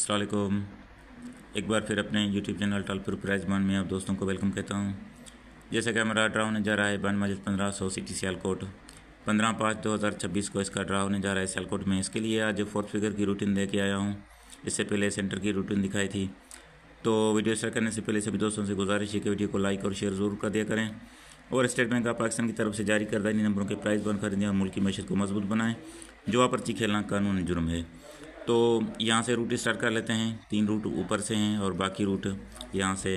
अस्सलाम वालेकुम। एक बार फिर अपने यूट्यूब चैनल टॉलपुर प्राइजमान में आप दोस्तों को वेलकम कहता हूँ। जैसा कि हमारा ड्रा होने जा रहा है बन मजिद 1500 सिटी सियालकोट 15/5/2026 को इसका ड्रा होने जा रहा है सियालकोट में। इसके लिए आज फोर्थ फिगर की रूटीन दे के आया हूँ। इससे पहले सेंटर की रूटीन दिखाई थी। तो वीडियो स्टार्ट करने से पहले सभी दोस्तों से गुजारिश है कि वीडियो को लाइक और शेयर ज़रूर कर दिया करें और स्टेट बैंक ऑफ पाकिस्तान की तरफ से जारी करदा इन नंबरों के प्राइस बन खरीदें और मुल्क की मैशत को मजबूत बनाएं। जो पर्ची खेलना कानून जुर्म है। तो यहाँ से रूट स्टार्ट कर लेते हैं। 3 रूट ऊपर से हैं और बाकी रूट यहाँ से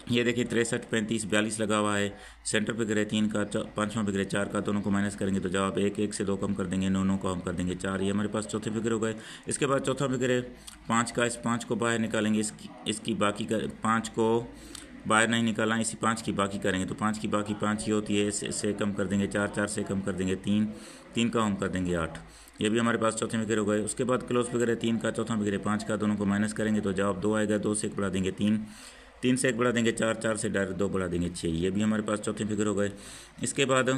ये देखिए 63, 35, 42 लगा हुआ है। सेंटर फिगर है 3 का, 5वां फिगर है 4 का। दोनों को माइनस करेंगे तो जवाब 1, 1 से 2 कम कर देंगे, 9, 9 को हम कर देंगे 4। ये हमारे पास चौथे फिगर हो गए। इसके बाद चौथा फिगर है 5 का। इस 5 को बाहर निकालेंगे, इसकी बाकी का 5 को बाहर नहीं निकाला, इसी 5 की बाकी करेंगे तो 5 की बाकी 5 ही होती है। इससे कम कर देंगे 4, 4 से कम कर देंगे 3, 3 का हम कर देंगे 8। ये भी हमारे पास चौथे फिगर हो गए। उसके बाद क्लोज फिगर है 3 का, चौथा फिगर है 5 का। दोनों को माइनस करेंगे तो जवाब 2 आएगा। 2 से 1 बढ़ा देंगे 3, 3 से 1 बढ़ा देंगे 4, 4 से डायरेक्ट 2 बढ़ा देंगे 6। ये भी हमारे पास चौथे फिगर हो गए। इसके बाद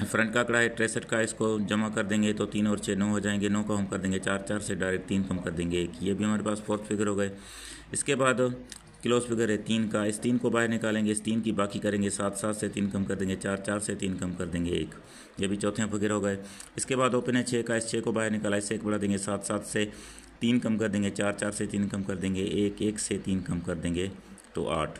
फ्रंट का आंकड़ा है 63 का। इसको जमा कर देंगे तो 3 और 6 9 हो जाएंगे। 9 को हम कर देंगे 4, 4 से डायरेक्ट 3 कम कर देंगे 1। ये भी हमारे पास फोर्थ फिगर हो गए। इसके बाद क्लोज फिगर है 3 का। इस 3 को बाहर निकालेंगे, इस 3 की बाकी करेंगे 7, 7 से 3 कम कर देंगे 4, 4 से 3 कम कर देंगे 1। ये भी चौथे फिगर हो गए। इसके बाद ओपन है 6 का। इस 6 को बाहर निकाला, इससे 1 बढ़ा देंगे 7, 7 से 3 कम कर देंगे 4, 4 से 3 कम कर देंगे 1, 1 से 3 कम कर देंगे तो 8।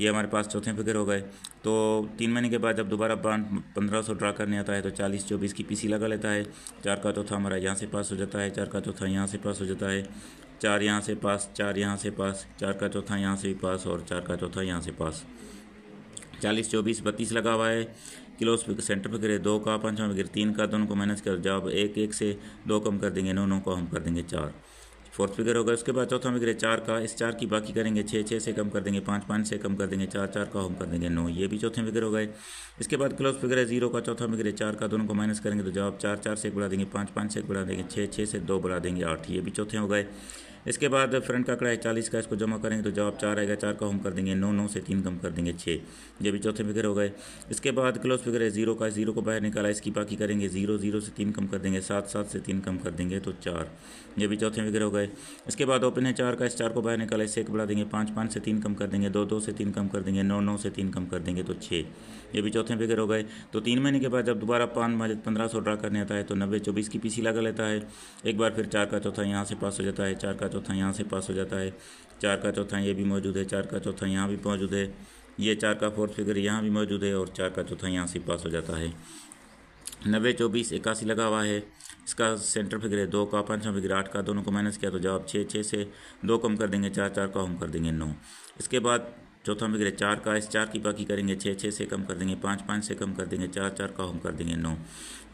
ये हमारे पास चौथे फिगर हो गए। तो 3 महीने के बाद जब दोबारा बांड 1500 ड्रा करने आता है तो 40, 24 की पीसी लगा लेता है। 4 का चौथा हमारा यहाँ से पास हो जाता है, 4 का चौथा यहाँ से पास हो जाता है, 4 यहाँ से पास, 4 यहाँ से पास, 4 का चौथा यहाँ से भी पास और 4 का चौथा यहाँ से पास। 40, 24, 32 लगा हुआ है। क्लोज फिगर सेंटर फिगर है 2 का, 5वां फिगर 3 का। दोनों को माइनस कर जवाब 1, 1 से 2 कम कर देंगे, 9, 9 को हम कर देंगे 4। फोर्थ फिगर होगा। उसके बाद चौथा फिगर है 4 का। इस 4 की बाकी करेंगे 6, 6 से कम कर देंगे 5, 5 से कम कर देंगे 4, 4 का हम कर देंगे 9। ये भी चौथे फिगर हो गए। इसके बाद क्लोज फिगर है 0 का। चौथा फिगर है 4 का। दोनों को माइनस करेंगे तो जवाब 4, 4 से 1 बढ़ा देंगे 5, 5 से 1 बढ़ा देंगे 6, 6 से 2 बढ़ा देंगे 8। ये भी चौथे हो गए। इसके बाद फ्रंट का आंकड़ा है 40 का। इसको जमा करेंगे तो जवाब 4 आएगा। 4 का हम कर देंगे 9, 9 से 3 कम कर देंगे 6। ये भी चौथे फिगर हो गए। इसके बाद क्लोज फिगर है 0 का। 0 को बाहर निकाला, इसकी बाकी करेंगे 0, 0 से 3 कम कर देंगे 7, 7 से 3 कम कर देंगे तो 4। ये भी चौथे फिगर हो गए। इसके बाद ओपन है 4 का। इस 4 को बाहर निकाला, इससे 1 बढ़ा देंगे 5, 5 से 3 कम कर देंगे 2, 2 से 3 कम कर देंगे 9, 9 से 3 कम कर देंगे तो 6। ये भी चौथे फिगर हो गए। तो 3 महीने के बाद जब दोबारा 1500 ड्रा करने आता है तो 90, 24 की पीसी लगा लेता है। एक बार फिर 4 का चौथा यहाँ से पास हो जाता है, 4 का चौथा यहाँ से पास हो जाता है, 4 का चौथा ये भी मौजूद है, 4 का चौथा यहाँ भी मौजूद है, ये 4 का फोर्थ फिगर यहाँ भी मौजूद है और 4 का चौथा यहाँ से पास हो जाता है। 90, 24, 81 लगा हुआ है। इसका सेंटर फिगर है 2 का, 5वां फिगर 8 का। दोनों को माइनस किया तो जवाब 6, 6 से 2 कम कर देंगे 4, 4 का हम कर देंगे 9। इसके बाद चौथा फिगर है 4 का। इस 4 की बाकी करेंगे 6, 6 से कम कर देंगे 5, 5 से कम कर देंगे 4, 4 का हम कर देंगे 9।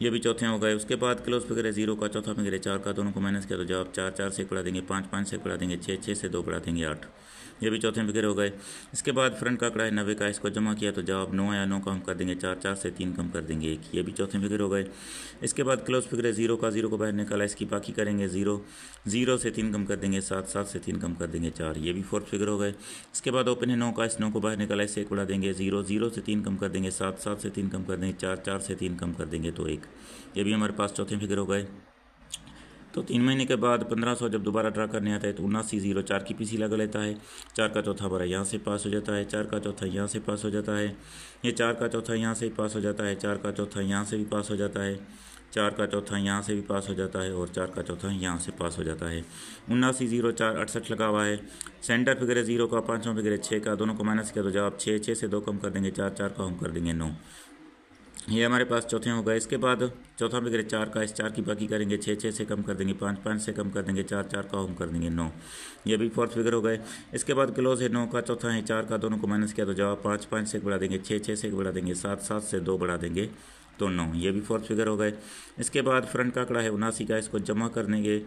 ये भी चौथे हो गए। उसके बाद क्लोज फिगर है 0 का। चौथा फिगर है 4 का। दोनों को माइनस किया तो जवाब 4, 4 से 1 बढ़ा देंगे 5, 5 से 1 बढ़ा देंगे 6, 6 से 2 बढ़ा देंगे 8। ये भी चौथे फिगर हो गए। इसके बाद फ्रंट का आंकड़ा है 90 का। इसको जमा किया तो जवाब 9 आया। 9 का हम कर देंगे 4, 4 से 3 कम कर देंगे 1। ये भी चौथे फिगर हो गए। इसके बाद क्लोज फिगर है 0 का। 0 को बाहर निकाला, इसकी बाकी करेंगे 0, 0 से 3 कम कर देंगे 7, 7 से 3 कम कर देंगे 4। ये भी फोर्थ फिगर हो गए। इसके बाद ओपन है 9 का। इस 9 को बाहर निकाला, इससे 1 बढ़ा देंगे 0, 0 से 3 कम कर देंगे 7, 7 से 3 कम कर देंगे 4, 4 से 3 कम कर देंगे तो 1। ये भी हमारे पास चौथे फिगर हो गए। तो 3 महीने के बाद 1500 जब दोबारा ड्रा करने आता है तो 7904 की पीसी लगा लेता है। 4 का चौथा हमारा यहाँ से पास हो जाता है, 4 का चौथा यहाँ से पास हो जाता है, ये 4 का चौथा यहाँ से पास हो जाता है, 4 का चौथा यहाँ से भी पास हो जाता है, 4 का चौथा यहाँ से भी पास हो जाता है और 4 का चौथा यहाँ से पास हो जाता है। 7904 68 लगा हुआ है। सेंटर फिगर है 0 का, 5वां फिगर है 6 का। दोनों को माइनस किया तो जवाब 6, 6 से 2 कम कर देंगे 4, 4 का हम कर देंगे 9। ये हमारे पास चौथे हो गए। इसके बाद चौथा फिगर 4 का। इस 4 की बाकी करेंगे 6, 6 से कम कर देंगे 5, 5 से कम कर देंगे 4, 4 का हम कर देंगे 9। ये भी फोर्थ फिगर हो गए। इसके बाद क्लोज है 9 का। चौथा है 4 का। दोनों को माइनस किया तो जवाब 5, 5 से 1 बढ़ा देंगे 6, 6 से 1 बढ़ा देंगे 7, 7 से 2 बढ़ा देंगे तो 9। ये भी फोर्थ फिगर हो गए। इसके बाद फ्रंट का आंकड़ा है 79 का। इसको जमा करने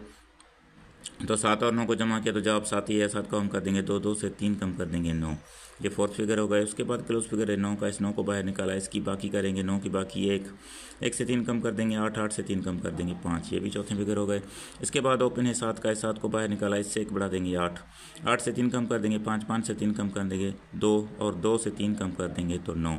तो 7 और 9 को जमा किया तो जवाब 7 ही है। 7 को हम कर देंगे 2, 2 से 3 कम कर देंगे 9। ये फोर्थ फिगर हो गए। उसके बाद क्लोज फिगर है 9 का। इस 9 को बाहर निकाला, इसकी बाकी करेंगे 9 की बाकी 1, 1 से 3 कम कर देंगे 8, 8 से 3 कम कर देंगे 5। ये भी चौथे फिगर हो गए। इसके बाद ओपन है 7 का। इस 7 को बाहर निकाला, इससे 1 बढ़ा देंगे 8, 8 से 3 कम कर देंगे 5, 5 से 3 कम कर देंगे 2 और 2 से 3 कम कर देंगे तो 9।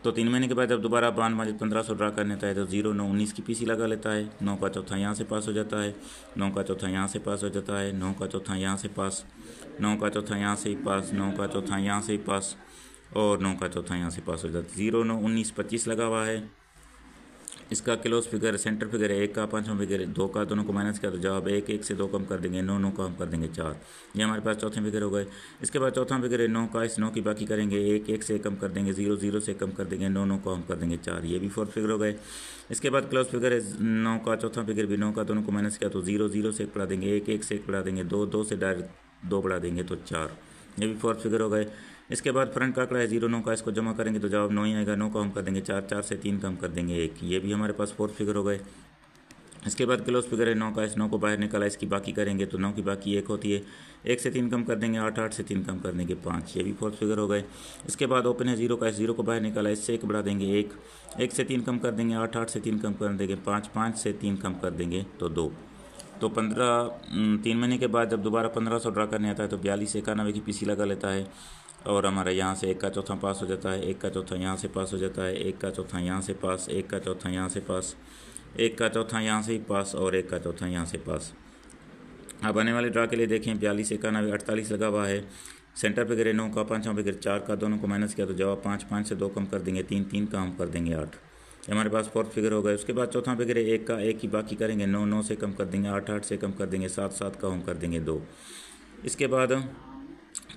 तो 3 महीने के बाद जब दोबारा बान माजिद 1500 ड्रा करने आता है तो 0 9 19 की पीसी लगा लेता है। 9 का चौथा यहाँ से पास हो जाता है, 9 का चौथा यहाँ से पास हो जाता है, 9 का चौथा यहाँ से पास, 9 का चौथा यहाँ से ही पास, 9 का चौथा यहाँ से ही पास और 9 का चौथा यहाँ से पास हो जाता है। 0 9 19 25 लगा हुआ है। इसका क्लोज फिगर सेंटर फिगर है 1 का, 5वां फिगर है 2 का, दोनों को माइनस किया तो जवाब 1 1 से 2 कम कर देंगे 9 9 को हम कर देंगे 4। ये हमारे पास चौथे फिगर हो गए। इसके बाद चौथा फिगर है 9 का, इस 9 की बाकी करेंगे 1 1 से कम कर देंगे 0 0 से कम कर देंगे 9 9 को हम कर देंगे 4। ये भी फोर्थ फिगर हो गए। इसके बाद क्लोज फिगर है 9 का, चौथा फिगर भी 9 का, दोनों को माइनस किया तो 0 0 से 1 बढ़ा देंगे 1 1 से 1 बढ़ा देंगे 2 2 से डायरेक्ट 2 बढ़ा देंगे तो 4। ये भी फोर्थ फिगर हो गए। इसके बाद फ्रंट का आंकड़ा है 0 9 का, इसको जमा करेंगे तो जवाब 9 ही आएगा। 9 को हम कर देंगे 4 4 से 3 कम कर देंगे 1। ये भी हमारे पास फोर्थ फिगर हो गए। इसके बाद क्लोज फिगर है 9 का, इस 9 को बाहर निकाला, इसकी बाकी करेंगे तो 9 की बाकी 1 होती है, 1 से 3 कम कर देंगे 8 8 से 3 कम कर देंगे 5। ये भी फोर्थ फिगर हो गए। इसके बाद ओपन है 0 का, इस 0 को बाहर निकाला, इससे 1 बढ़ा देंगे 1 1 से 3 कम कर देंगे 8 8 से 3 कम कर देंगे 5 5 से 3 कम कर देंगे तो 2। तो 3 महीने के बाद जब दोबारा 1500 ड्रा करने आता है तो 42 91 की पीसी लगा लेता है और हमारा यहाँ से 1 का चौथा पास हो जाता है, 1 का चौथा यहाँ से पास हो जाता है, 1 का चौथा यहाँ से पास, 1 का चौथा यहाँ से पास, 1 का चौथा यहाँ से ही पास और 1 का चौथा यहाँ से पास। अब आने वाले ड्रा के लिए देखें 42 91 48 लगा हुआ है। सेंटर फिगर है 9 का, 5वां फिगर 4 का, दोनों को माइनस किया तो जवाब 5 5 से 2 कम कर देंगे 3 3 का हम कर देंगे 8। ये हमारे पास फोर्थ फिगर हो गया। उसके बाद चौथा फिगर है 1 का, 1 की बाकी करेंगे 9 9 से कम कर देंगे 8 8 से कम कर देंगे 7 7 का हम कर देंगे 2। इसके बाद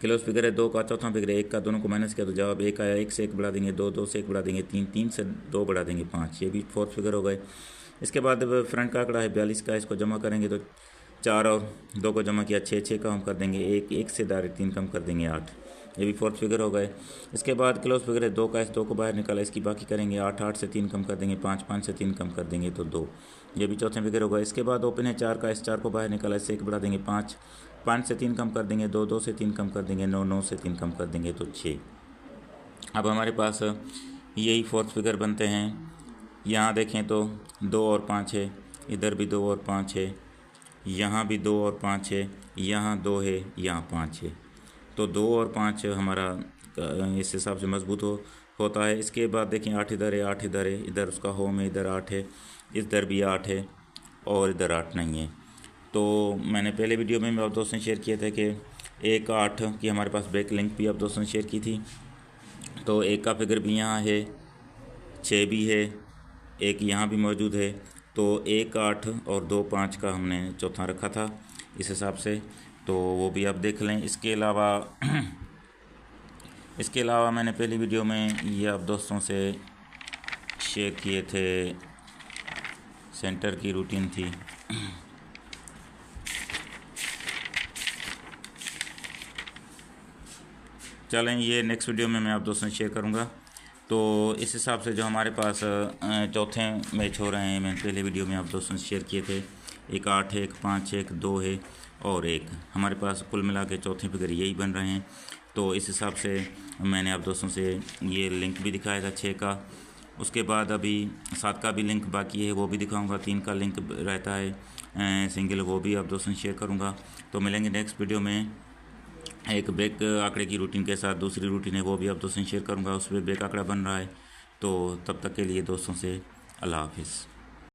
क्लोज फिगर है 2 का, चौथा फिगर है 1 का, दोनों को माइनस किया तो जवाब 1 आया। 1 से 1 बढ़ा देंगे 2 2 से 1 बढ़ा देंगे 3 3 से 2 बढ़ा देंगे 5। ये भी फोर्थ फिगर हो गए। इसके बाद फ्रंट का आंकड़ा है 42 का, इसको जमा करेंगे तो 4 और 2 को जमा किया 6 6 का हम कर देंगे 1 1 से डायरेक्ट 3 कम कर देंगे 8। ये भी फोर्थ फिगर हो गए। इसके बाद क्लोज फिगर है 2 का, इस 2 को बाहर निकाला, इसकी बाकी करेंगे 8 8 से 3 कम कर देंगे 5 5 से 3 कम कर देंगे तो 2। ये भी चौथे फिगर होगा। इसके बाद ओपन है 4 का, इस 4 को बाहर निकाला, इससे 1 बढ़ा देंगे 5 5 से 3 कम कर देंगे 2 2 से 3 कम कर देंगे 9 9 से 3 कम कर देंगे तो 6। अब हमारे पास यही फोर्थ फिगर बनते हैं। यहाँ देखें तो 2 और 5 है, इधर भी 2 और 5 है, यहाँ भी 2 और 5 है, यहाँ 2 है, यहाँ 5 है। तो 2 और 5 हमारा इस हिसाब से मजबूत होता है। इसके बाद देखें 8 इधर है, 8 इधर है, इधर उसका होम है, इधर 8 है, इधर भी 8 है और इधर 8 नहीं है। तो मैंने पहले वीडियो में आप दोस्तों ने शेयर किया था कि 1 8 की हमारे पास बैक लिंक भी आप दोस्तों ने शेयर की थी। तो 1 का फिगर भी यहाँ है, 6 भी है, 1 यहाँ भी मौजूद है। तो 1 8 और 2 5 का हमने चौथा रखा था इस हिसाब से, तो वो भी आप देख लें। इसके अलावा मैंने पहली वीडियो में ये आप दोस्तों से शेयर किए थे, सेंटर की रूटीन थी। चलें, ये नेक्स्ट वीडियो में मैं आप दोस्तों से शेयर करूँगा। तो इस हिसाब से जो हमारे पास चौथे मैच हो रहे हैं, मैंने पहले वीडियो में आप दोस्तों से शेयर किए थे, 1 8 है, 1 5 है, 1 2 है और 1। हमारे पास कुल मिला के चौथे फिगर यही बन रहे हैं। तो इस हिसाब से मैंने आप दोस्तों से ये लिंक भी दिखाया था 6 का। उसके बाद अभी 7 का भी लिंक बाकी है, वो भी दिखाऊंगा। 3 का लिंक रहता है सिंगल, वो भी आप दोस्तों से शेयर करूँगा। तो मिलेंगे नेक्स्ट वीडियो में एक बैक आंकड़े की रूटीन के साथ। दूसरी रूटीन है वो भी आप दोस्तों से शेयर करूँगा, उस पर बैक आंकड़ा बन रहा है। तो तब तक के लिए दोस्तों से अल्लाह हाफिज़।